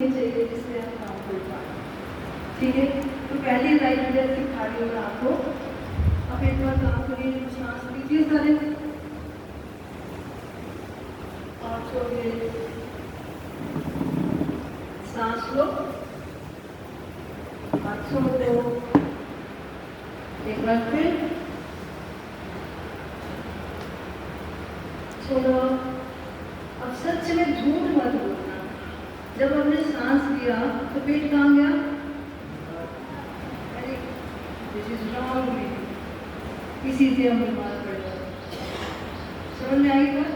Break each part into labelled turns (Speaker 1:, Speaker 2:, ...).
Speaker 1: चाहिए जिससे आप काम कर पाए। ठीक है, तो पहली राइट मीडिया सिखा रही हूँ मैं आपको। अब एक बार काम करिए, सांस लीजिए सारे और छोड़िए, सांस लो और छोड़ दो। एक बार फिर छोड़ो। अब सच में झूठ मत बोलना। जब हमने सांस लिया तो पेट कहाँ गया? This is wrong breathing. इसी से हम बीमार पड़ जाते। समझ में आई बात?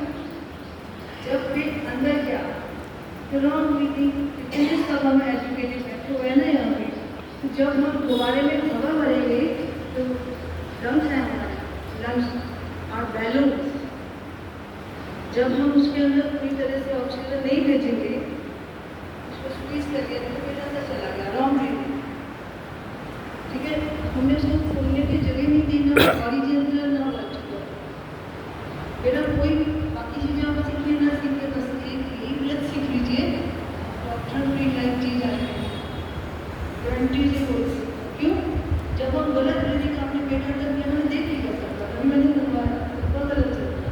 Speaker 1: जब पेट अंदर गया तो रॉन्ग ब्रीथिंग। इतने सब हम एजुकेटेड बैठे हुए हैं ना यहाँ पे। तो जब हम दोबारे में हवा भरेंगे तो लंग्स है हमारे, लंग्स और बैलून्स, जब हम उसके अंदर पूरी तरह से ऑक्सीजन नहीं भेजेंगे, उसको स्क्वीज करके तो पेट अंदर चला गया, रॉन्ग ब्रीथिंग। ठीक है, हमने उसको खोलने की जगह नहीं दी, ना ऑरिजिनल ना वर्टिकल। फिर हम कोई बाकी चीज़ें आप सीखिए ना सीखिए, बस एक लत सीख लीजिए। डॉक्टर फ्री लाइफ चीज आ रही है, गारंटी से कोई। क्यों? जब हम गलत ब्रीथिंग अपने पेट अंदर में हमने देख लिया था, मैंने बनवाया तो गलत चलता।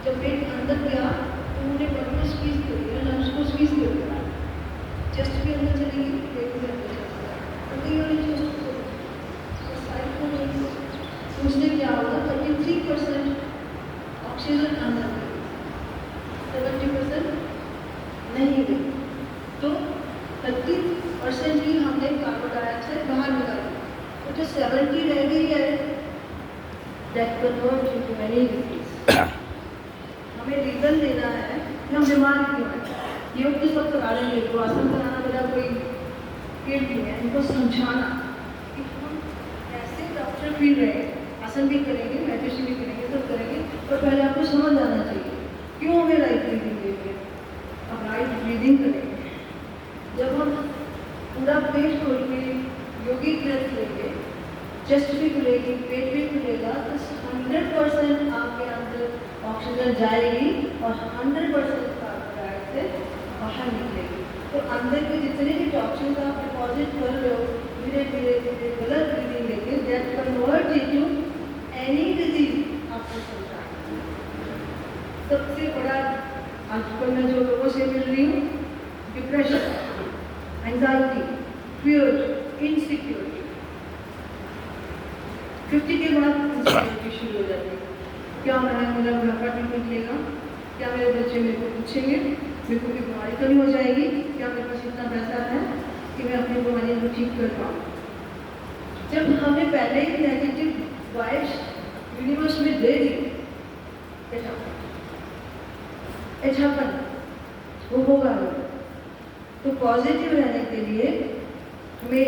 Speaker 1: जब पेट अंदर गया तो उन्होंने बटन स्क्वीज कर दिया, लंग्स को स्क्वीज कर दिया, चेस्ट भी अंदर चलेगी, पेट भी अंदर चलेगा। तो कई वाली चेस्ट को साइड को नहीं, उसने क्या होगा, 33% ऑक्सीजन अंदर गई, 70% नहीं गई। तो 30% ही हमने कार्बन डाइऑक्साइड बाहर निकाली। तो जो 70 रह गई है, that convert into many disease. हमें रीजन देना है कि हम बीमार क्यों हैं। योग तो सब करा लेंगे, तो आसन कराना मेरा कोई फील्ड नहीं है। इनको समझाना कि हम कैसे डॉक्टर फील रहे, आसन भी करेंगे, मेडिटेशन भी करेंगे, सब करेंगे, पर पहले आपको समझ आना चाहिए क्यों हमें राइट ब्रीदिंग देंगे। अब राइट ब्रीदिंग करेंगे जब हम पूरा पेट खोल के योगी ब्रेथ लेंगे, चेस्ट भी खुलेगी, पेट भी खुलेगा, तो 100% आपके अंदर ऑक्सीजन जाएगी और 100% कार्बन डाइऑक्साइड बाहर निकलेगी। तो अंदर के जितने भी टॉक्सिन्स आप डिपॉजिट कर रहे हो धीरे धीरे धीरे गलत ब्रीदिंग लेके, that convert into any disease आपको समझा। सबसे बड़ा आजकल मैं जो लोगों से मिल रही हूँ, डिप्रेशन, एंजाइटी, फियर, इनसिक्योरिटी। 50 के बाद इनसिक्योरिटी शुरू हो जाती है। क्या मेरा बुढ़ापा ठीक निकलेगा? क्या मेरे बच्चे मेरे को पूछेंगे? मेरे को भी बीमारी तो नहीं हो जाएगी? क्या मेरे पास इतना पैसा है कि मैं अपनी बीमारियों को ठीक कर पाऊँ? जब हमने पहले ही नेगेटिव वाइब्स यूनिवर्स में दे दी, वो होगा नहीं। तो पॉजिटिव रहने के लिए हमें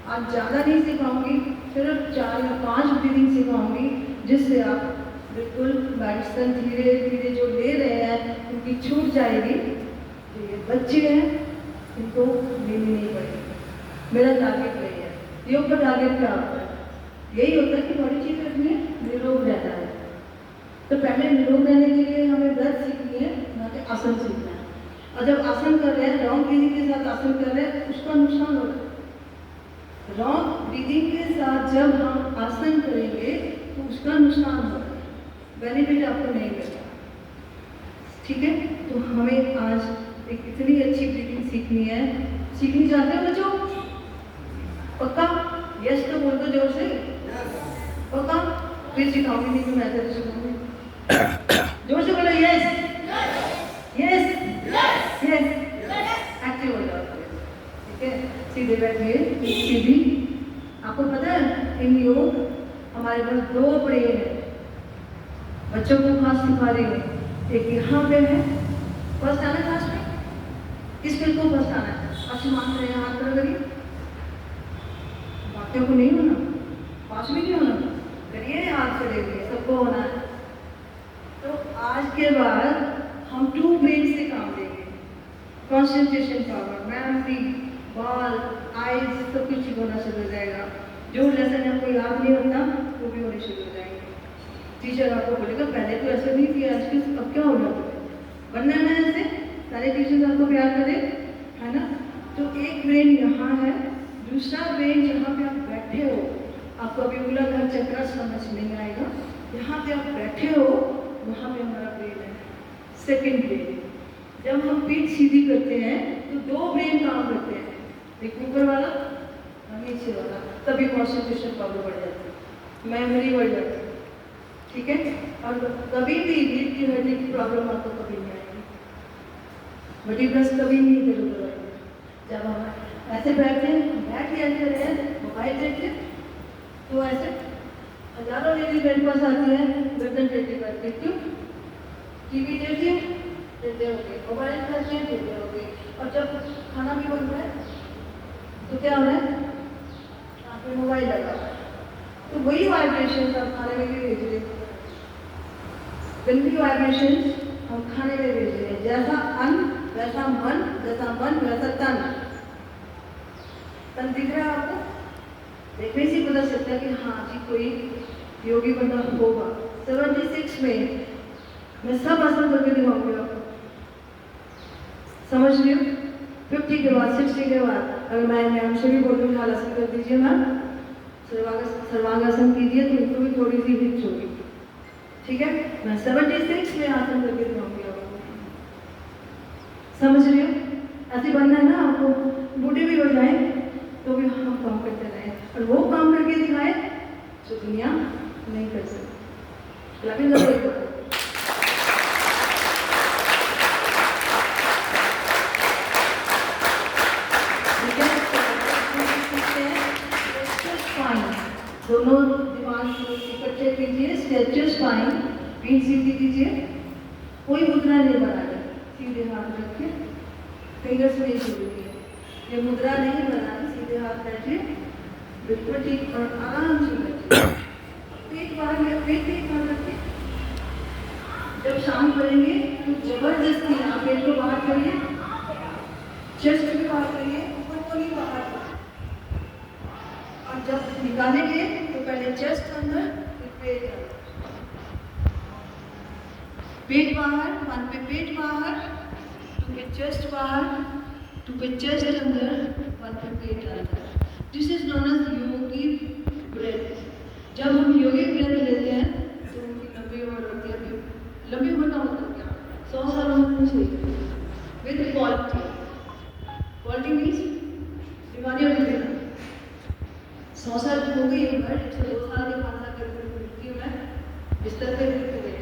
Speaker 1: आज ज़्यादा नहीं सिखाऊंगी, सिर्फ 4 या 5 ब्रीदिंग सिखाऊंगी, जिससे आप बिल्कुल मेडिसिन धीरे धीरे जो ले रहे हैं उनकी छूट जाएगी। जो ये बच्चे हैं इनको लेनी नहीं पड़ेगी। मेरा टारगेट यही है। योग का टारगेट क्या होता है? यही होता है कि बॉडी ठीक रखनी है, निरोग रहना है। तो पहले निरोग रहने के लिए हमें ब्रेथ सीखनी है, ना कि आसन सीखना है। और जब आसन कर रहे हैं, रॉन्ग ब्रीदिंग के साथ आसन कर रहे हैं, उसका नुकसान होगा। रॉन्ग ब्रीदिंग के साथ जब हम आसन करेंगे तो उसका नुकसान होगा, बेनिफिट आपको नहीं मिलेगा। ठीक है, तो हमें आज एक इतनी अच्छी ब्रीदिंग सीखनी है। सीखनी चाहते हो बच्चों? पक्का? यस तो बोल दो जोर से। पक्का? फिर सिखाऊंगी, नहीं तो मैं तो सिखाऊंगी। जोर से बोलो यस यस यस। एक्टिव हो जाओ। ठीक है, सीधे बैठिए, सीधी। आपको पता है इन योग हमारे पास 2 ब्रेन है। बच्चों को खास सिखा रही हूँ। एक यहाँ पे है, फर्स्ट आना क्लास में, किस फिर को फर्स्ट आना है? आसमान में हाथ खड़ा करिए। बाकियों को नहीं होना, पास भी नहीं होना, करिए हाथ खड़े हुए, सबको होना है। तो आज के बाद हम 2 ब्रेन से काम लेंगे। कॉन्सेंट्रेशन पावर, मेमोरी, बाल, आइज, सब कुछ ठीक होना शुरू हो जाएगा। जो लेसन आपको याद नहीं होता वो भी होने शुरू हो जाएंगे। टीचर आपको बोलेगा पहले तो ऐसा नहीं किया, आज अब क्या हो रहा है? बनना है ऐसे, सारे टीचर्स आपको प्यार करें, एक ब्रेन यहाँ है, दूसरा ब्रेन जहाँ पे आप बैठे हो, आपको अभी मूलाधार चक्र समझ नहीं आएगा, यहाँ पे आप बैठे हो वहाँ पे हमारा ब्रेन है, सेकंड ब्रेन। जब हम पीठ सीधी करते हैं तो दो ब्रेन काम करते हैं, एक ऊपर वाला और नीचे वाला, तभी कॉन्सेंट्रेशन पावर बढ़ जाती है, मेमोरी बढ़ जाती है, ठीक है। और कभी भी रीढ़ की हड्डी की प्रॉब्लम आपको कभी नहीं आएगी, वर्टिब्रस कभी नहीं इधर उधर आएगी। जब हम ऐसे बैठते हैं, बैठ के ऐसे रहे, मोबाइल देखते तो ऐसे हजारों लेडीज मेरे पास आती है गर्दन टेढ़ी करके, क्यों? टीवी देखते टेढ़े हो गए, मोबाइल देखते हैं टेढ़े हो गए, और जब खाना भी बन रहा है तो क्या हो रहा है, आपने मोबाइल लगा, तो वही वाइब्रेशन आप खाने में भी भेज रहे, गंदी वाइब्रेशन हम खाने में भेज रहे हैं। जैसा अन्न वैसा मन, जैसा मन वैसा तन। तन दिख रहा है आपको? देखने से पता चलता है कि हाँ जी कोई योगी बंदा होगा। 76 में मैं सब आसन करके दिखाऊंगी आपको, समझ रही हो? 50 के बाद 60 के बाद अगर मैं मैम से भी बोलूँगी हालासन कर दीजिए मैम, सर्वांगासन कीजिए, तो इनको भी थोड़ी सी हिच होगी, ठीक है। मैं 76 में आसन करके दिखाऊंगी आपको, समझ रही हो? ऐसे बनना है ना आपको, बूढ़े भी हो जाए तो भी हम काम करते रहे, और वो काम करके दिखाए जो दुनिया नहीं कर सकती। लेकिन दोनों दिमाग इकट्ठे कीजिए, स्ट्रेच स्पाइन, पीठ सीधी कीजिए, कोई मुद्रा नहीं बनानी, सीधे हाथ रखिए, फिंगर्स नहीं छोड़िए, ये मुद्रा नहीं बनानी, सीधे हाथ रखिए, बिल्कुल ठीक, और आराम से बैठिए, पेट बाहर में, पेट पे हाथ रखिए। जब शाम करेंगे तो जबरदस्ती आप पेट को बाहर करिए, चेस्ट भी बाहर करिए, ऊपर को नहीं बाहर, और जब निकालेंगे तो पहले चेस्ट अंदर, फिर पेट अंदर, पेट बाहर, वन पे पेट बाहर, टू पे चेस्ट बाहर, टू पे चेस्ट अंदर, वन पे पेट अंदर। This is known as yogi breath. जब हम योगी ब्रेथ लेते हैं तो उनकी लंबी उम्र होती है, लंबी उम्र का मतलब क्या? 100 साल होनी चाहिए विद क्वालिटी। क्वालिटी मीन्स बीमारियां भी देना। 100 साल हो गई उम्र, 102 साल के 5 साल के मृत्यु में बिस्तर पे मृत्यु है,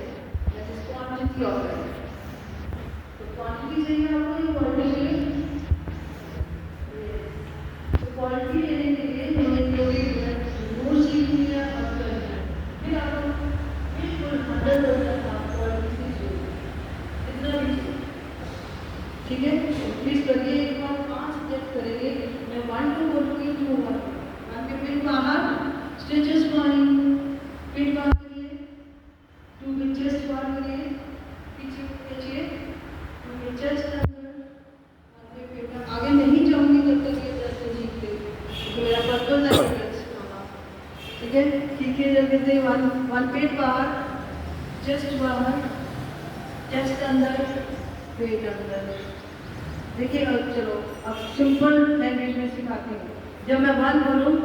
Speaker 1: क्वांटिटी ऑफ है, तो क्वांटिटी चाहिए आपको या क्वालिटी चाहिए? तो क्वालिटी लेने के लिए हमें योगी रोज सीखनी है, और करना है, फिर आपको बिल्कुल 100% आप क्वालिटी सीखिए, इतना भी चाहिए, ठीक है। प्लीज करिए, एक बार 5 स्टेप करेंगे, मैं 1 2 बोलूँगी, 2 1 के पेट बाहर, स्ट्रेचेस स्पाइन, पेट बाहर करिए, 2 पे चेस्ट बाहर करिए, पीछे खींचिए, 2 पे चेस्ट अंदर, आगे पेट बाहर। आगे नहीं जाऊंगी जब तक ये दर्द सीखते, तो मेरा बदल नहीं, ठीक है। सीखिए जल्दी से, 1 पेट बाहर, चेस्ट बाहर, चेस्ट अंदर, पेट अंदर। देखिए अब चलो, अब सिंपल लैंग्वेज में सिखाती हूँ। जब मैं 1 बोलूँ,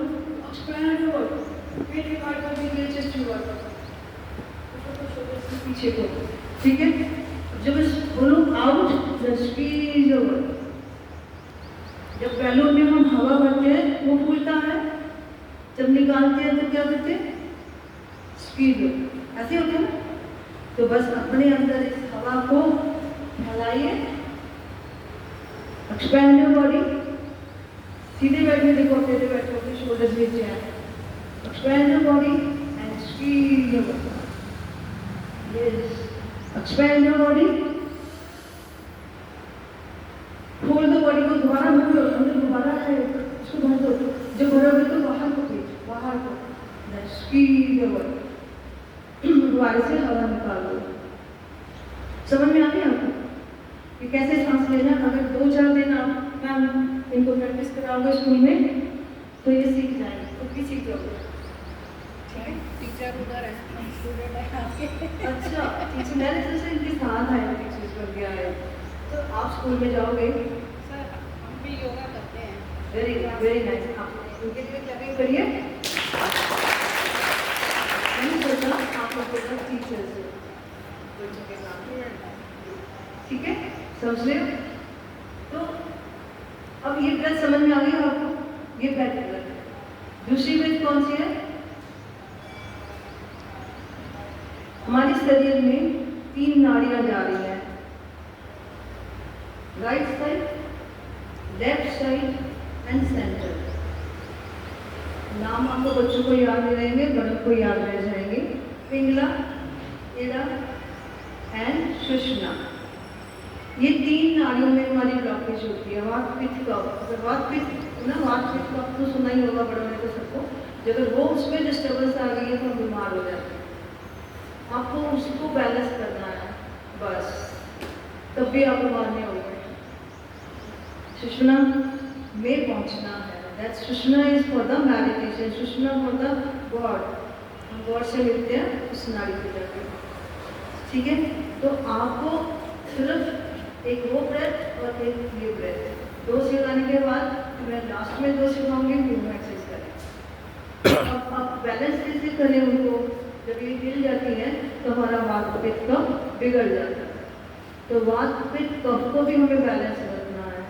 Speaker 1: पेट के बाहर कर दीजिए, चेस्ट बाहर पीछे को, ठीक है। जब बोलूँ आउट, स्क्वीज ओवर। जब बैलून में हम हवा भरते हैं वो फूलता है, जब निकालते हैं तो क्या करते हैं? स्क्वीज ओवर, ऐसे होता है। तो बस अपने अंदर इस हवा को फैलाइए, एक्सपैंड योर बॉडी, सीधे बैठे, देखो टेढ़े बैठो, अपने शोल्डर्स नीचे आए, expand your body and squeeze your body, yes, expand your body, खोल दो बॉडी को, दोबारा भर दो, अंदर दोबारा है उसको भर दो, जब भरोगे तो बाहर को खींच, बाहर को, स्क्वीज योर बॉडी, दोबारा से हवा निकाल दो। समझ में आ गया आपको कि कैसे सांस लेना? अगर 2-4 दिन आप मैम इनको प्रैक्टिस कराओगे स्कूल में तो ये सीख जाएंगे, खुद भी सीख जाओगे।
Speaker 2: टीचर उधर है, स्टूडेंट है आपके।
Speaker 1: अच्छा, टीचर मेरे से इनके साथ आए, टीचर्स बन गया है, तो आप स्कूल में जाओगे?
Speaker 2: सर हम भी योगा करते हैं।
Speaker 1: Very good, very nice. आप उनके लिए क्लैपिंग करिए। नहीं सोचा आप लोग के साथ टीचर्स हैं, बच्चों के साथ, ठीक है, समझ रहे हो? तो अब ये ब्रेथ समझ में आ गई आपको? ये पहली ब्रेथ। दूसरी ब्रेथ कौन सी है? हमारे शरीर में 3 नाड़ियां जा रही हैं, right side, left side and centre. नाम आपको बच्चों को याद नहीं रहेंगे, बड़ों को याद रह जाएंगे। पिंगला, एड़ा एंड सुषुम्ना। ये 3 नाड़ियों में हमारी ब्लॉकेज होती है। वात पित्त कफ, अगर वात पित्त ना, वात पित्त कफ तो सुना ही होगा बड़ों ने तो सबको। जब वो उसमें डिस्टर्बेंस आ गई है तो हम बीमार हो जाते हैं। आपको उसको बैलेंस करना है बस, तब भी आप बीमार नहीं होंगे। सुषुम्ना में पहुंचना है। That Sushumna is for the meditation, Sushumna for the god. हम गॉड से मिलते हैं उस नाड़ी की जाकर, ठीक है? तो आपको सिर्फ एक वो ब्रेथ और एक ये ब्रेथ 2 सिखाने के बाद मैं लास्ट में 2 सिखाऊंगी, दोनों एक्सरसाइज करें। अब आप बैलेंस कैसे करें उनको? जब ये हिल जाती है तो हमारा वात पित्त कफ बिगड़ जाता है। तो वात पित्त कफ को भी हमें बैलेंस रखना है।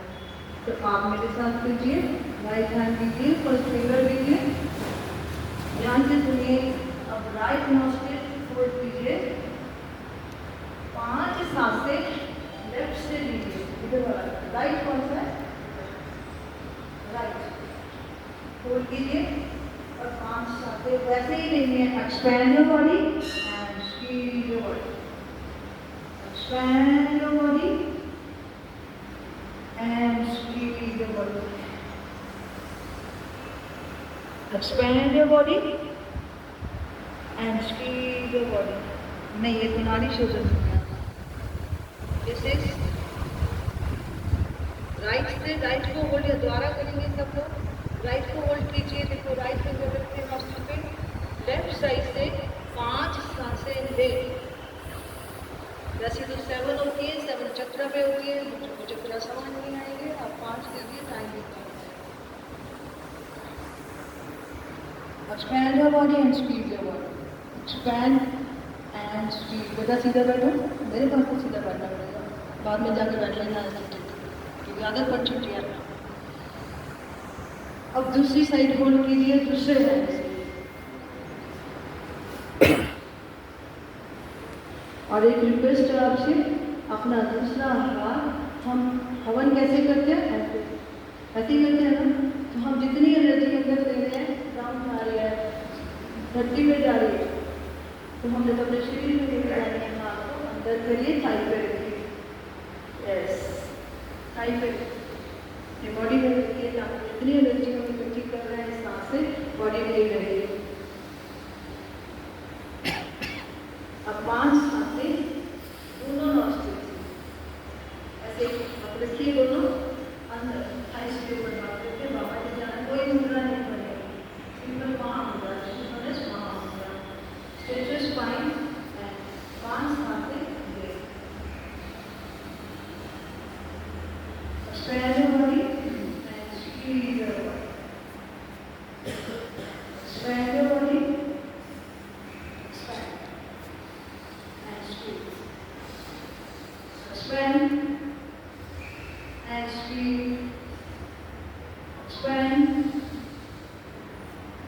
Speaker 1: तो आप मेरे साथ कीजिए, राइट हैंड दीजिए, फर्स्ट फिंगर दीजिए, ध्यान से सुनिए। अब राइट नॉस्ट्रिल फोल्ड कीजिए, 5 सांसें लेफ्ट से लीजिए। इधर वाला राइट कौन सा है? राइट फोल्ड कीजिए और 5 सांसें वैसे ही लेनी है। Expand your body and squeeze your body, expand your body and squeeze your body, expand your body and squeeze your body. नहीं, ये तुम्हारी शोधन है। दिस इज राइट से, राइट को होल्ड द्वारा करेंगे सब लोग। राइट को होल्ड कीजिए, देखो राइट फिंगर रखते हैं नॉस्ट्रिल पे, लेफ्ट साइड से 5 सांसें ले। वैसे तो 7 होती है, 7 चक्र पे होती है, तो चक्र समझ नहीं आएंगे। आप 5 कीजिए, टाइम देते हैं। Expand your body and squeeze your body, expand and squeeze. बेटा सीधा बैठो, मेरे पास तो सीधा बैठना पड़ेगा, बाद में जाकर बैठ लेना क्योंकि आदत पड़ चुकी है। अब दूसरी साइड होल्ड कीजिए, दूसरे हैंड से। और एक रिक्वेस्ट है आपसे, अपना दूसरा हाथ हम हवन कैसे करते हैं? ऐसे ही करते हैं ना। तो हम जितनी एनर्जी अंदर दे रहे हैं, डाउन जा रही है, धरती में जा रही है, तो हम जब अपने शरीर में लेकर आएंगे हाथ को अंदर करिए, थाई पे रखिए। यस, थाई पे बॉडी में रखिए, ताकि जितनी एनर्जी हम इकट्ठी कर रहे हैं सांस से बॉडी में ही रहेगी। अब 5 सांसें दोनों नॉस्ट्रिल से ऐसे अब रखिए, दोनों अंदर थाइस के ऊपर बात करके बाबा जी जाना, कोई मुद्रा नहीं बनेगी, simple Mahamudra, Mahamudra, stretch your spine and 5 सांसें ले। Expand your body and squeeze your body, expand your body, expand and squeeze, expand and squeeze, expand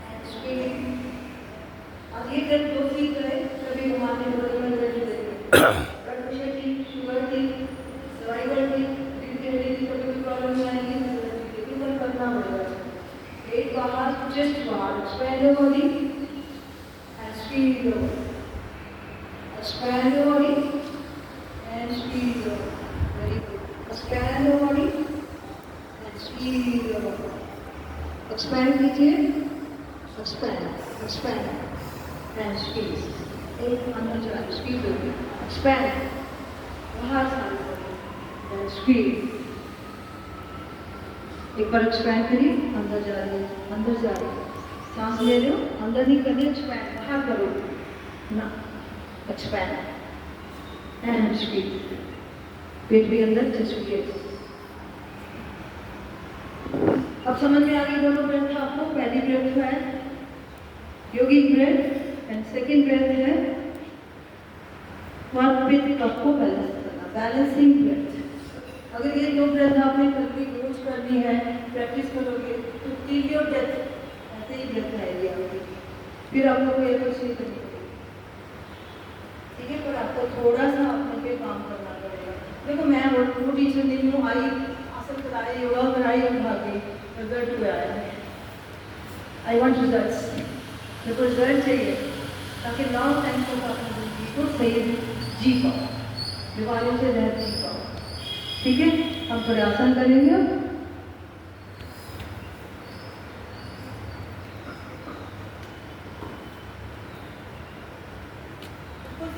Speaker 1: and squeeze. अब ये जब 2 सीख गए, कभी हमारे बॉडी में एनर्जी देंगे, ब्लड प्रेशर की, शुगर की, सर्वाइवल की, कभी भी प्रॉब्लम नहीं आएगी, लेकिन पर करना पड़ेगा। एक बाहर, जस्ट बाहर, expand your body and squeeze your body, expand your body and squeeze your body. Very good. Expand your body and squeeze your body, expand कीजिए, एक्सपैंड, एक्सपैंड एंड स्क्वीज। एक अंदर चला, स्क्वीज होगी, एक्सपैंड, बाहर सारी body and squeeze. एक बार expand करिए, अंदर जा रही है, अंदर जा रही है, सांस ले रहे हो, अंदर नहीं करनी, एक्सपैंड बाहर करो ना, एक्सपैंड एंड स्क्वीज। पेट भी अंदर, जस्ट अब समझ में आ गई दोनों ब्रेथ आपको? पहली ब्रेथ है योगिक ब्रेथ एंड सेकेंड ब्रेथ है वन विथ कप को बैलेंस करना, बैलेंसिंग ब्रेथ। अगर ये दो ब्रेथ आपने कभी रोज करनी है, प्रैक्टिस करोगे तो टिल योर डेथ ऐसे ही ब्रेथ रहेगी आपकी। फिर आपको कोई एफर्ट्स नहीं करनी पड़ेगी, ठीक है? पर आपको थोड़ा सा अपने पे काम करना पड़ेगा। देखो मैं वो टीचर नहीं हूँ, आई आसन कराए, योगा कराई और भागे, रिजल्ट हुआ है। आई वॉन्ट रिजल्ट्स, मेरे को रिजल्ट चाहिए ताकि लॉन्ग टाइम तक अपनी जिंदगी को सही जी पाओ, बीमारियों से रह जी पाओ, ठीक है? हम प्रयासन करेंगे अब।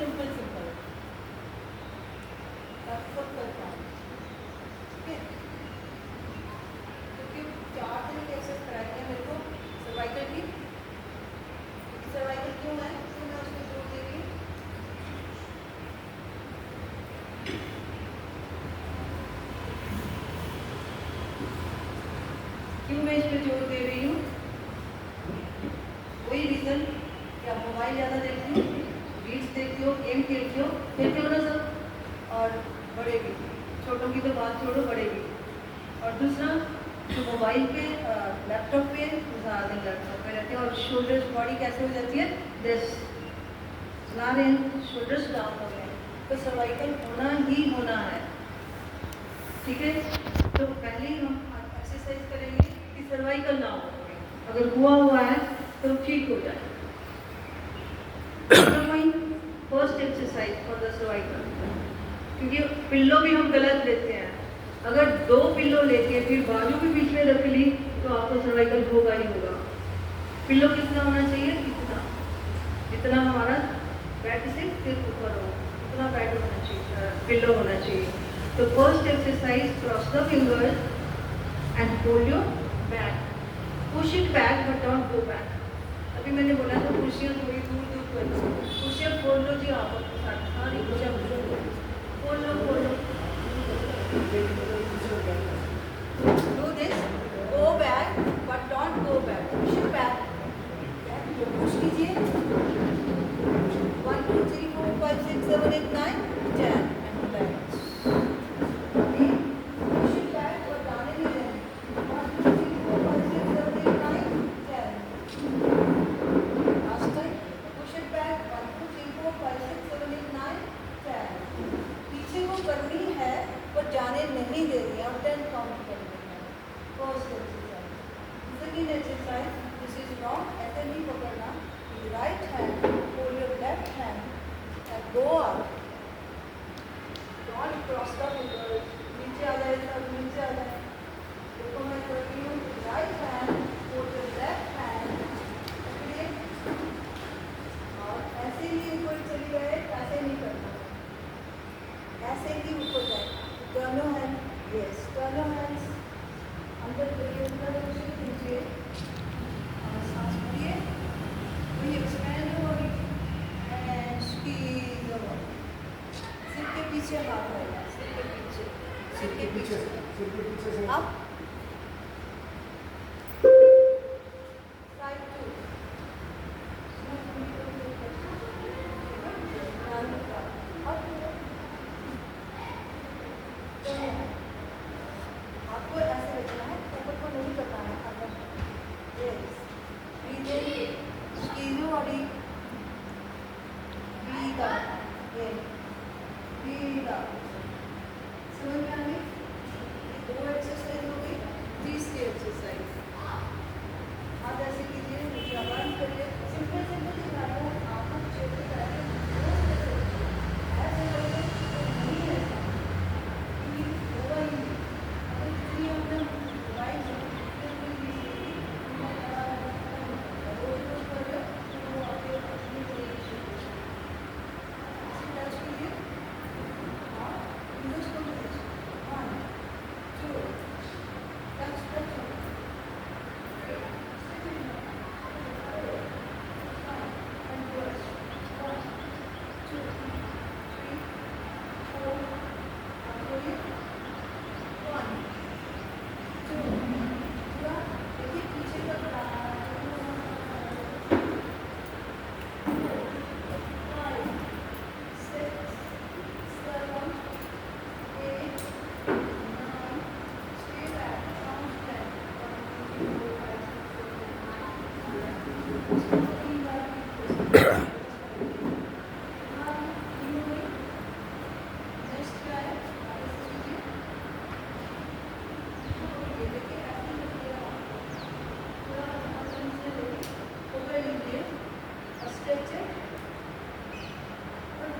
Speaker 1: सिंपल सिंपल सब करता हूँ, ठीक है? क्योंकि 4 दिन की एक्सरसाइज कराई है मेरे को सर्वाइकल की। सर्वाइकल क्यों है तो मैं उसको जोर दे रही हूँ। क्यों मैं इस पर जोर दे रही हूँ? वही रीजन कि आप मोबाइल ज़्यादा देखते हो, रील्स देखते हो, गेम खेलते हो ना सब, और बड़े भी, छोटों की तो बात छोड़ो, बड़े भी। और दूसरा जो मोबाइल पे लैपटॉप पे ज़्यादा दिन लैपटॉप पे रहते हैं और शोल्डर्स बॉडी कैसे हो जाती है, दिस चला रहे हैं, शोल्डर्स डाउन हो गए हैं, तो सर्वाइकल होना ही होना है, ठीक है? तो पहले ही हम एक्सरसाइज करेंगे कि सर्वाइकल ना हो, अगर हुआ है तो ठीक हो जाए। First exercise for the cervical, क्योंकि पिल्लो भी हम गलत लेते हैं। अगर 2 पिल्लो लेके फिर बाजू भी बीच में रख ली तो आपको सर्वाइकल होगा ही होगा। पिल्लो कितना होना चाहिए? जितना हमारा बैट से सिर्फ ऊपर हो उतना बैट होना चाहिए, पिल्लो होना चाहिए। तो first exercise, cross the fingers and hold your back, push it back but don't go back. अभी मैंने बोला था कुर्सियाँ थोड़ी दूर दूर कर लो, कुर्सियाँ खोल लो जी, आप सारी कुर्सियाँ खोल लो। Do this, go back but don't go back, push it back, push कीजिए, 1 2 3 4 5 6 7 8 9 10 and back, push it back और जाने नहीं देना, 1 2 3 4 5 6 7 8 9 10, last time, push it back 1 2 3 4 5 6 7 8 9 10, पीछे को करनी है पर जाने नहीं दे रही है, 10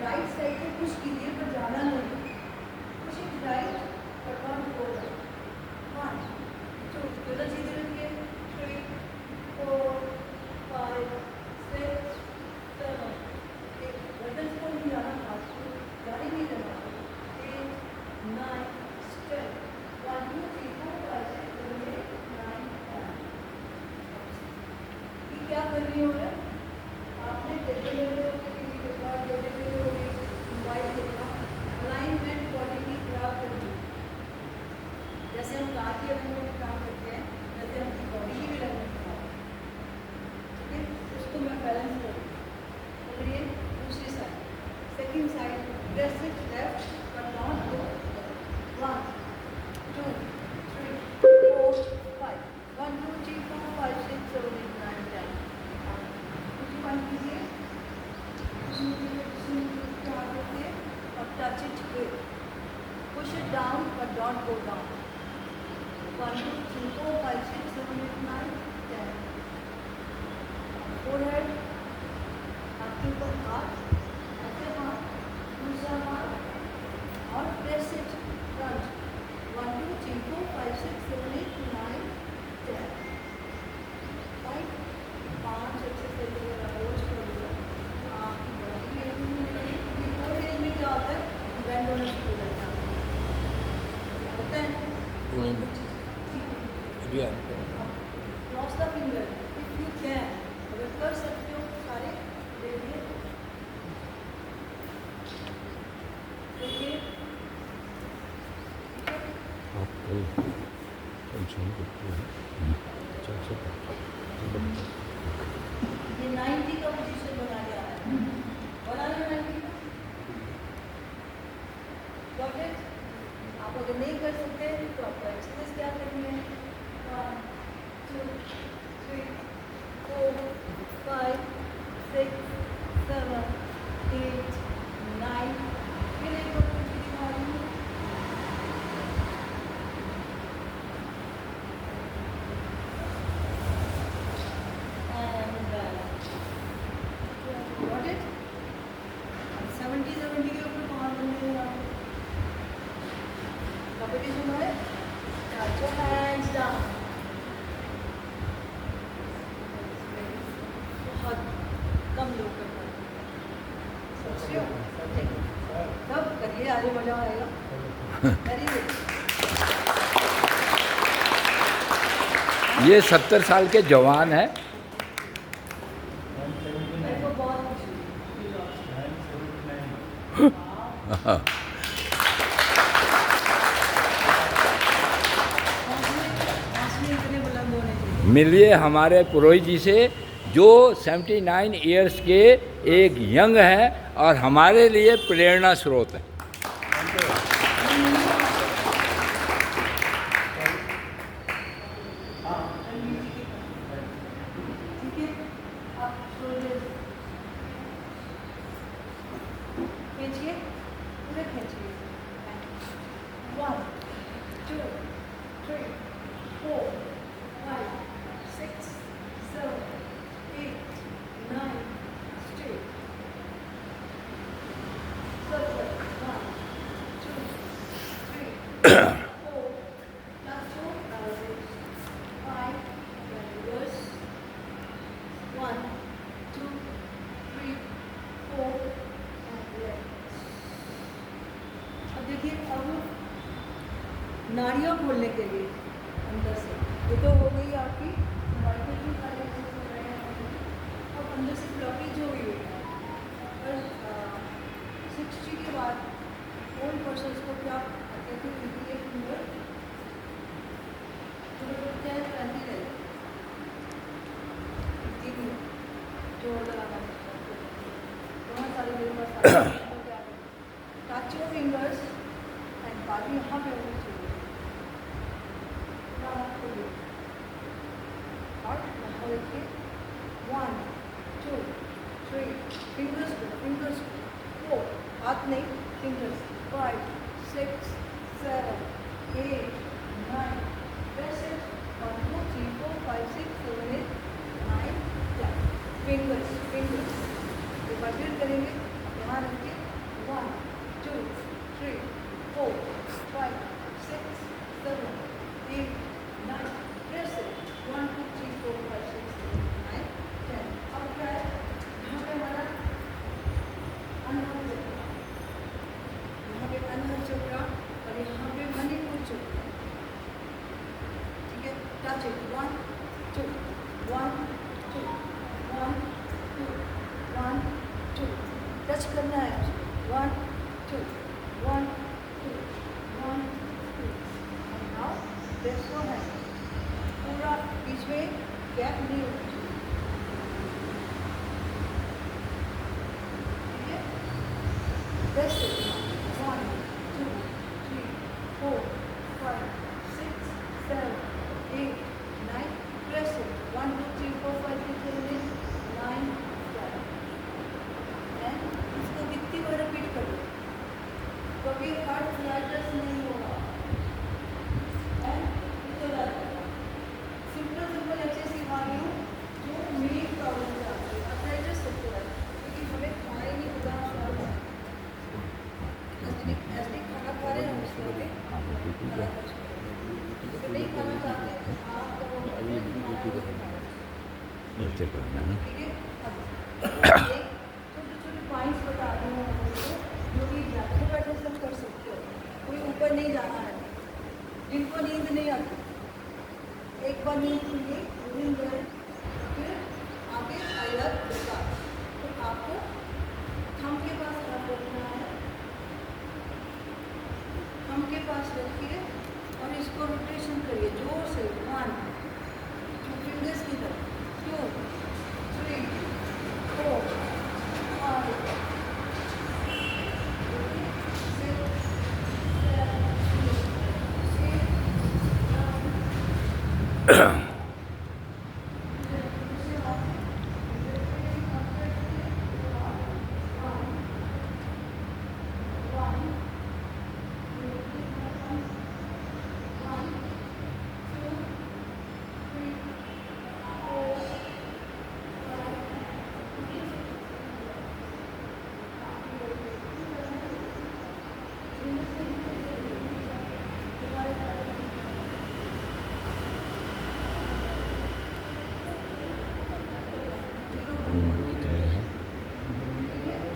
Speaker 1: राइट साइड पे पुश कीजिए पर जाना नहीं, push it right but not go right. 1 2 गर्दन सीधी रखिए, 3 4 5 6 7 8 गर्दन को नहीं जाना, हाथ को गाड़ी नहीं देना, 8 9 10 1 2 3 4 5 6 7 8 9 10। ये क्या कर रही हो मैं? आपने टेबल ले लो, किसी के पास टेबल ले लो, मोबाइल देखना, अलाइनमेंट बॉडी की खराब कर दी। जैसे हम कार की अलाइनमेंट में काम करते हैं, वैसे हमकी बॉडी की भी अलाइनमेंट खराब है। ठीक है, उसको मैं बैलेंस करूँ। पकड़िए दूसरी side, second side, press it left but not go. 1 2 3 4 5 1 2 3 4 5 6 7 8 9 10। कीजिए और touch it hip, push it down but don't go down. 1 2 3 4 5 6 7 8 9 10। Forehead, आपके ऊपर हाथ, ऐसे हाथ, दूसरा हाथ और प्रेस इट फ्रंट। 1 2 3 4 5 6 7 8 9 10। राइट, 5 अच्छे से अप्रोच कर लो। आपकी बॉडी में क्या होता है, बैंड होना शुरू हो जाता है, होता है। Cross the finger if you can, अगर कर सकते हो सारे देखिए। देखिए
Speaker 3: आप कल शाम को
Speaker 1: ये 90 का पोजीशन बना लिया है, बना लिया 90 का। Got it? आप अगर नहीं कर सकते तो आपको एक्सरसाइज क्या करनी है? 1 2 3 4 5 6 7 8 9। फिर एक और कुछ दिखा रही हूँ। Got it? 70 के ऊपर पहुंच गए आप। कंपटीशन है, put your hands down। बहुत कम लोग कर पाते हैं, सोचिए सब करिए, आगे मजा आएगा। Very good.
Speaker 3: ये 70 साल के जवान है।
Speaker 1: मेरे को बहुत खुशी हुई। हौसले इतने बुलंद होने चाहिए।
Speaker 3: मिलिए हमारे पुरोहित जी से, जो 79 ईयर्स के एक यंग हैं और हमारे लिए प्रेरणा स्रोत है।
Speaker 1: ठीक है, आप शोल्डर खींचिए, पूरे खींचिए। 1 2 3 4 5 6 7 8 9 straight। Circle 1 2 3 4 last 4 elbows 5 then reverse 1 2 3 4 and left। अब देखिए, अब नाड़ियाँ खोलने के लिए अंदर से, ये तो हो गई आपकी वाइटल सारे हो रहे हैं। अब अंदर से ब्लॉकेज हो गई है और 60 के बाद ओल्ड पर्सन को क्या कहते हैं, ये फिंगर चेयर करनी रहे, जोर लगाना बहुत सारे मेरे पास टच योर फिंगर्स एंड बाजू यहाँ पे होनी चाहिए। रखिए 1 2 3 फिंगर्स को 4 हाथ नहीं फिंगर्स 5 6 7 8 9 press it 1 2 3 4 5 6 7 8 9 10 फिंगर्स एक बार फिर करेंगे यहाँ रखिए 1 2 3 4 5 6 7 8 9 press it 1 2 3 4 5 6 7 9 10 अब क्या है यहाँ पे हमारा अनहद चक्र यहाँ पे अनहद चक्र और यहाँ पे मणिपुर चक्र ठीक है टच इट 1 2 1 2 1 2 1 2 टच करना है 1 2 1 2 1 2 and now let's go ahead पूरा बीच में गैप नहीं होना चाहिए ठीक है let's go 1 2 3 4 5 6 7 8 9 press it 1 2 3 4 5 6 7 8 9 10 and इसको कितनी बार रिपीट करो कभी हार्ट फ्लैटनेस नहीं होगा एंड सिंपल एक्सरसाइज सिखा रही हूँ जो मेन प्रॉब्लम से आती है अर्थराइटिस सबसे है क्योंकि हमें खाना ही नहीं होगा एसिडिक खाना खा रहे हैं उसके लिए तो नहीं खाना चाहते तो आप ठीक है अब छोटे छोटे पॉइंट्स बता रही हूँ जो कि बैठे बैठे सब कर सकते हो कोई ऊपर नहीं जाना है जिनको नींद नहीं आती एक बार नींद खुली नींद गए फिर आगे अलग बता तो आपको थंब के पास रखना है थंब के पास रखिए और इसको रोटेशन करिए जोर से 1 2 फिंगर्स की तरफ 2 3 4 5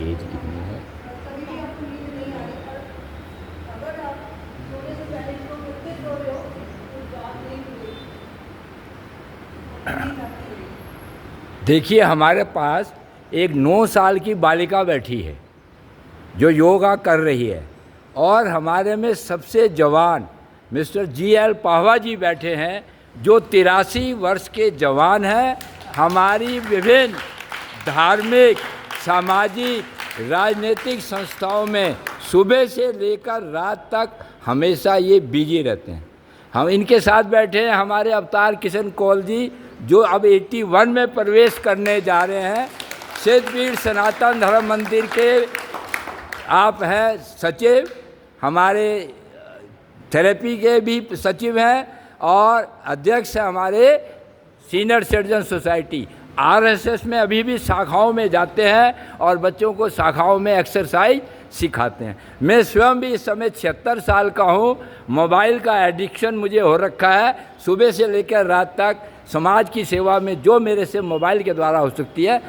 Speaker 3: एज कितनी है
Speaker 1: कभी भी आपको नींद नहीं आ रही पर अगर आप सोने से पहले इसको कितने सो रहे हो तो बात नहीं हुई नींद आती है
Speaker 3: देखिए हमारे पास एक 9 साल की बालिका बैठी है जो योगा कर रही है और हमारे में सबसे जवान मिस्टर GL पाहवा जी बैठे हैं जो 83 वर्ष के जवान हैं। हमारी विभिन्न धार्मिक सामाजिक राजनीतिक संस्थाओं में सुबह से लेकर रात तक हमेशा ये बिजी रहते हैं। हम इनके साथ बैठे हैं हमारे अवतार किशन कौल जी जो अब 81 में प्रवेश करने जा रहे हैं। सिद्धपीठ सनातन धर्म मंदिर के आप हैं सचिव, हमारे थेरेपी के भी सचिव हैं और अध्यक्ष हैं हमारे सीनियर सिटीजन सोसाइटी। RSS में अभी भी शाखाओं में जाते हैं और बच्चों को शाखाओं में एक्सरसाइज सिखाते हैं। मैं स्वयं भी इस समय 76 साल का हूँ। मोबाइल का एडिक्शन मुझे हो रखा है। सुबह से लेकर रात तक समाज की सेवा में जो मेरे से मोबाइल के द्वारा हो सकती है।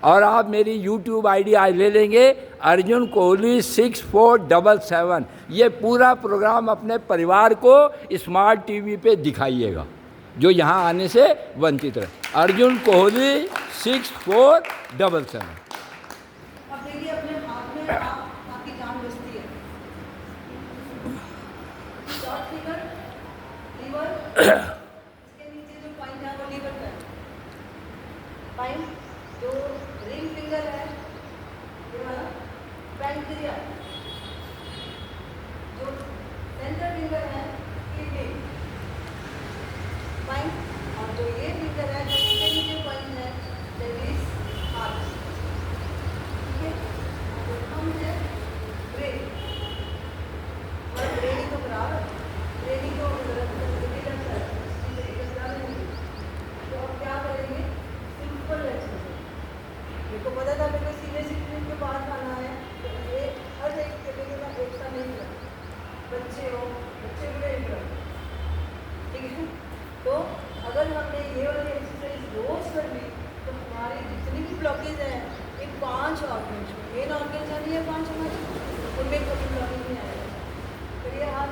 Speaker 3: और आप मेरी YouTube ID आज ले लेंगे अर्जुन कोहली 6477। ये पूरा प्रोग्राम अपने परिवार को स्मार्ट TV पे दिखाइएगा जो यहाँ आने से वंचित रहे। अर्जुन कोहली 6477।
Speaker 1: अब देखिए अपने हाथ में आपकी जान बचती है। शॉर्ट फिंगर लीवर इसके नीचे जो पॉइंट है वो लीवर का है। पॉइंट जो रिंग फिंगर है ये वाला पैंक्रियास, जो सेंटर फिंगर है किडनी, पॉइंट और जो ये फिंगर है जो इसके नीचे तो अगर हमने ये वाली एक्सरसाइज रोज कर ली तो हमारे जितनी भी ब्लॉकेज हैं इन 5 ऑर्गन्स में, मेन ऑर्गन्स है ये 5 हमारे, उनमें कभी ब्लॉकेज नहीं आएगा। करिए हाथ,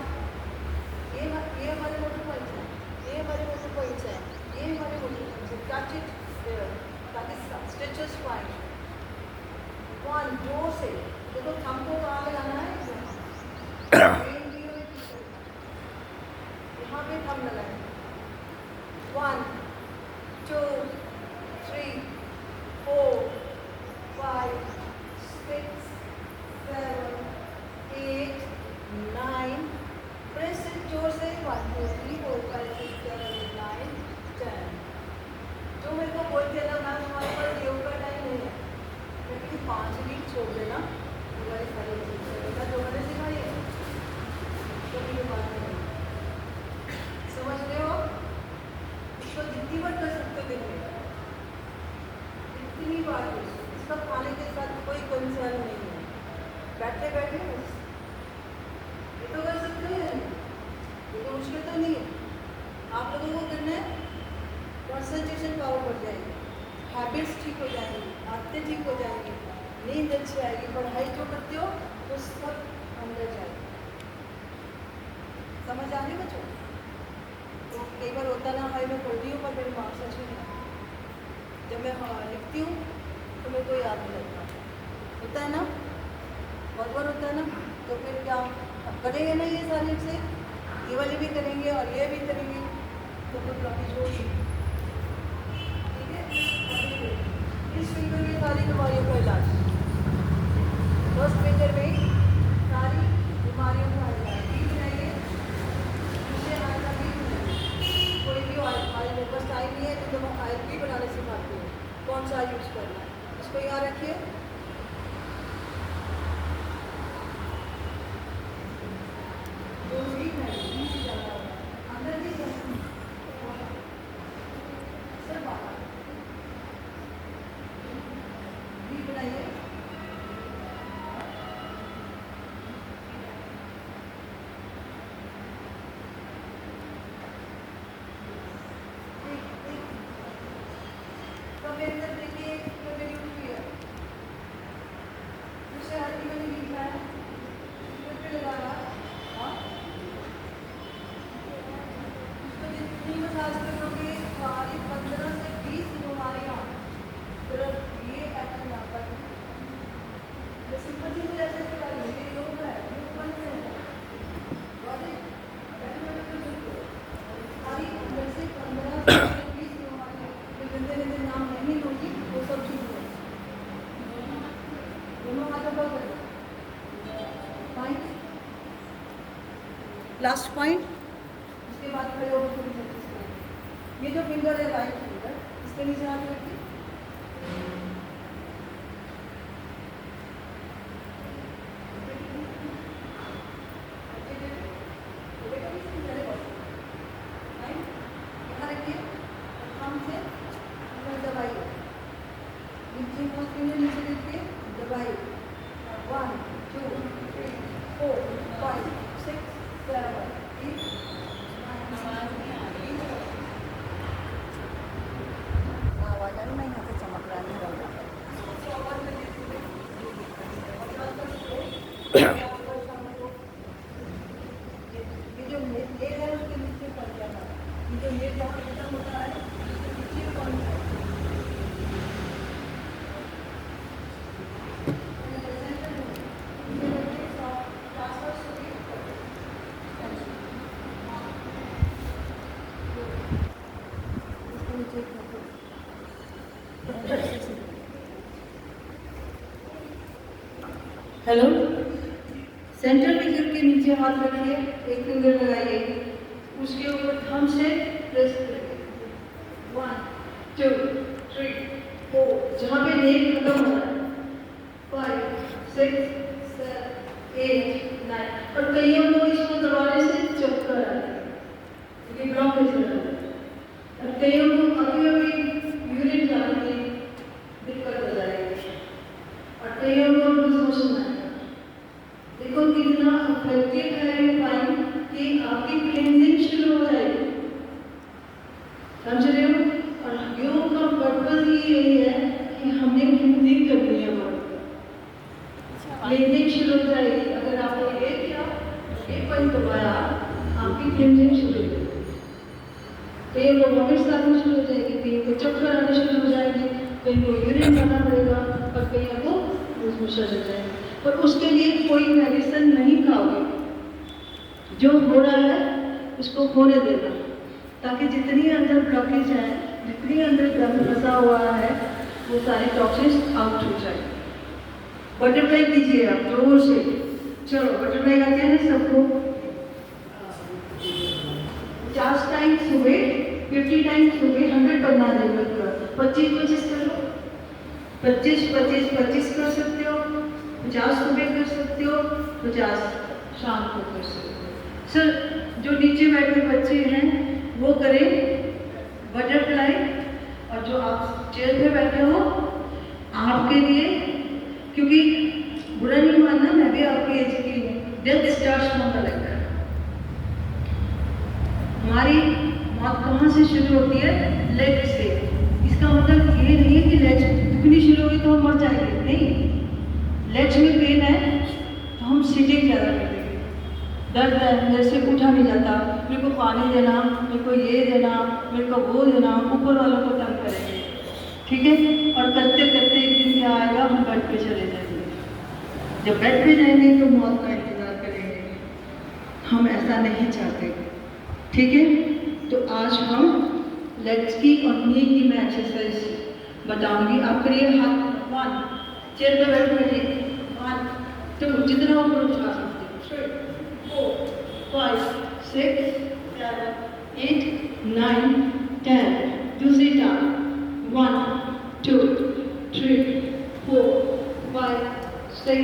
Speaker 1: ये हमारे मोटर पॉइंट्स हैं, ये हमारे मोटर पॉइंट्स हैं, ये हमारे मोटर पॉइंट्स हैं। टच इट ताकि स्ट्रेचेस फाइन। 1 जोर से देखो, थंब को कहाँ लगाना है, यहाँ पे थंब लगाएंगे। 1 2 3 4 5 6 7 8 9, प्रेस इट जोर से। 1 2 3 4 5 6 7 8 9 10। जो मेरे को बोलते ना मैम हमारे पास योग का टाइम नहीं है, लेकिन 5 मिनट छोड़ देना, हमारी सारी चीज़ें जो मैंने सिखाई है कभी भी बात नहीं। समझ रहे हो? इसको जितनी बार कर सकते हो दिन में, इतनी बार कर सकते हो। इसका खाने के साथ कोई कंसर्न नहीं है, बैठे बैठे बस ये तो कर सकते हैं, ये तो मुश्किल तो नहीं है। आप लोगों को करना है, कॉन्सेंट्रेशन पावर बढ़ जाएगी, हैबिट्स ठीक हो जाएंगी, आदतें ठीक हो जाएंगी, नींद अच्छी आएगी, पढ़ाई जो करते हो वो सब अंदर जाएगी। समझ आ रही बच्चों? तो कई बार होता ना, हाई मैं पढ़ रही हूँ पर मेरे मार्क्स अच्छे नहीं आते, जब मैं लिखती हूँ तो मेरे को याद नहीं लगता, होता है ना, बहुत बार होता है ना। तो फिर क्या अब करेंगे ना ये सारे से, ये वाले भी करेंगे और ये भी करेंगे, तो फिर ब्लॉकेज होगी। ठीक है, इस फिंगर की सारी बीमारियों का इलाज, फर्स्ट फिंगर में सारी बीमारियों का इलाज। भी बनाइए, दूसरे हाथ का भी बनाइए, कोई भी ऑयल मेरे पास टाइम नहीं है तो मैं ऑयल भी बनाने सिखाती हूँ, कौन सा यूज़ करना है इसको याद रखिए। जो भी है अंदर भी सर बाहर भी बनाइए। तो मेरे अंदर देखिए, तो मेरी उठी है, दूसरे हाथ की मैंने लिखा है, पे लगाना। हाँ, तो जितनी मसाज करोगे सारी 15 से 20 बीमारियाँ सिर्फ ये एक्शन आता है। जो सिंपल चीज़ ऐसे करा लो, ये योग है, ये बन है, सारी अंदर से 15 से 20 बीमारियाँ जो जिंदे जिंदे नाम नहीं होगी वो सब ठीक है। दोनों हाथों पर करो। पॉइंट, लास्ट पॉइंट, उसके बाद खड़े होकर थोड़ी प्रैक्टिस करेंगे। ये जो फिंगर है राइट फिंगर, इसके नीचे हाथ रखिए। यहाँ रखिए, हम से दबाइए, नीचे हाथ फिंगर नीचे रखिए, दबाइए। 1 2 3 4 5 6 7 8 आवाज आ रही ना, यहाँ से चमक रहा नहीं रहा। ये जो लेग है उसके नीचे पड़ जाना, ये जो लेग जहाँ खत्म होता है उसके नीचे कौन है। हेलो, सेंटर फिंगर के नीचे हाथ रखिए, एक फिंगर लगाइए, उसके ऊपर थंब से प्रेस करिए। 1 2 3 4, जहाँ पे नेक खत्म हो रहा है, 5 6 7 8 9। और कईयों को इसको दबाने से चक्कर आता है क्योंकि ब्लॉकेज हो रहा है, और कईयों को अभी अभी यूरिन जाने में दिक्कत हो जाएगी, और कईयों को लूज मोशन आएगा। देखो कितना इफेक्टिव है ये पॉइंट कि आपकी क्लींजिंग शुरू हो जाएगी। समझ रहे हो? और योग का पर्पज ही यही है कि हमने क्लीनिंग करनी है बॉडी। क्लीनिंग शुरू हो जाएगी अगर आपने ये किया, एक पॉइंट दबाया, आपकी क्लीनिंग शुरू हो जाएगी। कहीं को वॉमिट्स आनी शुरू हो जाएगी, कहीं को चक्कर आने शुरू हो जाएंगे, कहीं को यूरिन करना पड़ेगा और कहीं को लूज मोशन हो जाएंगे। पर उसके लिए कोई मेडिसिन नहीं खाओगे, जो हो रहा है उसको होने देना, ताकि जितनी अंदर ब्लॉकेज है, जितनी अंदर गंद फंसा हुआ है, वो सारे टॉक्सिन्स आउट हो जाए। बटरफ्लाई कीजिए आप जोर से, चलो बटरफ्लाई आते हैं सबको। 50 टाइम सुबह, 50 टाइम सुबह, 100 करना है, 25-25 कर लो, 25-25 कर सकते हो, 50 सुबह कर सकते हो, 50 शाम को कर सकते हो। सर जो नीचे बैठे बच्चे हैं वो करें बटरफ्लाई, और जो आप चेयर पे बैठे हो आपके लिए, क्योंकि बुरा नहीं मानना, मैं भी आपकी एज की हूँ। Death starts from the leg. हमारी मौत कहाँ से शुरू होती है? लेग से। इसका मतलब ये नहीं है कि लेग दुखनी शुरू होगी तो हम मर जाएंगे, नहीं। लेग्स में पेन है तो हम सीटिंग ज़्यादा करेंगे, दर्द है, मेरे से उठा नहीं जाता, मेरे को पानी देना, मेरे को ये देना, मेरे को वो देना, ऊपर वालों को तंग करेंगे, ठीक है। और करते करते एक दिन क्या आएगा, हम बेड पे चले जाएंगे। जब बेड पे जाएंगे तो मौत का इंतजार करेंगे। हम ऐसा नहीं चाहते, ठीक है। तो आज हम लेग्स की और नी की मैं एक्सरसाइज बताऊंगी। आप करिए हाथ 1, चेयर पे बैठिए, 1 2, जितना ऊपर उठा सकते हो, 4 5 6 7 8 9 10। दूसरी टांग 1 2 3 4 5 6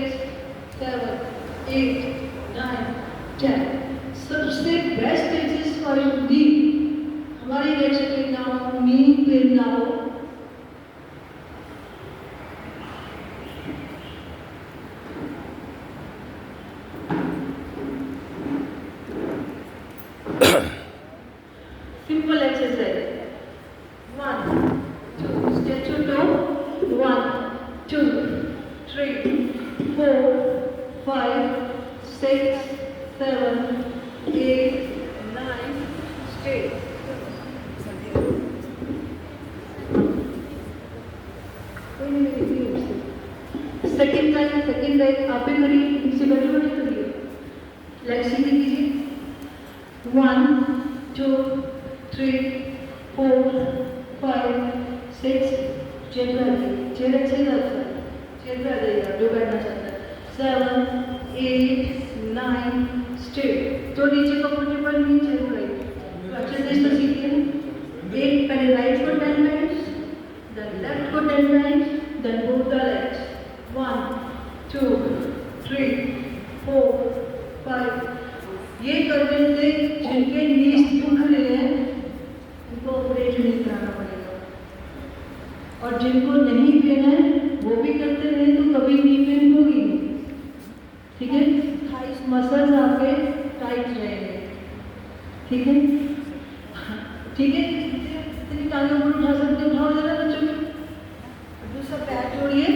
Speaker 1: 7 8 9 10। सबसे बेस्ट एक्सरसाइज फॉर नी, हमारी लेग्स पे ना हो, नी पे ना हो। Simple exercise 1 2, stretch your toe, 1 2 3 4 5 6 7 8 9 straight. Second time आप भी करिए, इनसे बैठे बैठे करिए, लेग सीधी कीजिए। 1 2 3 4 5 6, चेयर पे आ जाइए, चेयर अच्छे से आता है, चेयर पे आ जाइएगा जो बैठना चाहता है। 7 8 9 स्ट्रेट। तो नीचे कंफर्टेबल नीचे राइट, अच्छे से इसको सीखिए। एक पहले राइट को 10 टाइम्स, देन लेफ्ट को 10 times, then both the legs 1 2 3 4 5। ये करने से जिनके नीज दुख रहे हैं उनको ऑपरेशन नहीं कराना पड़ेगा, और जिनको नहीं पेन है वो भी करते रहे तो कभी नी पेन होगी नहीं, ठीक है। थाइस मसल्स आपके टाइट रहेंगे, ठीक है, ठीक है। इतनी टांगें ऊपर उठा सकते हो, उठाओ जरा बच्चों को। दूसरा पैर जोड़िए,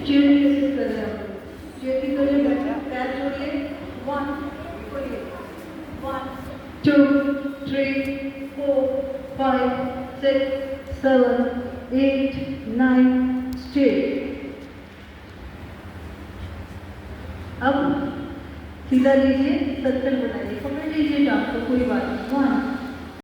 Speaker 1: चेयर भी ऐसे कर रहे हैं, चेयर भी करिए, पैर जोड़िए। 1 2 3 4 5 6 7 8 9 स्ट्रेट। अब सीधा लीजिए, सर्कल बनाइए, पकड़ लीजिए टांग को, कोई बात नहीं। 1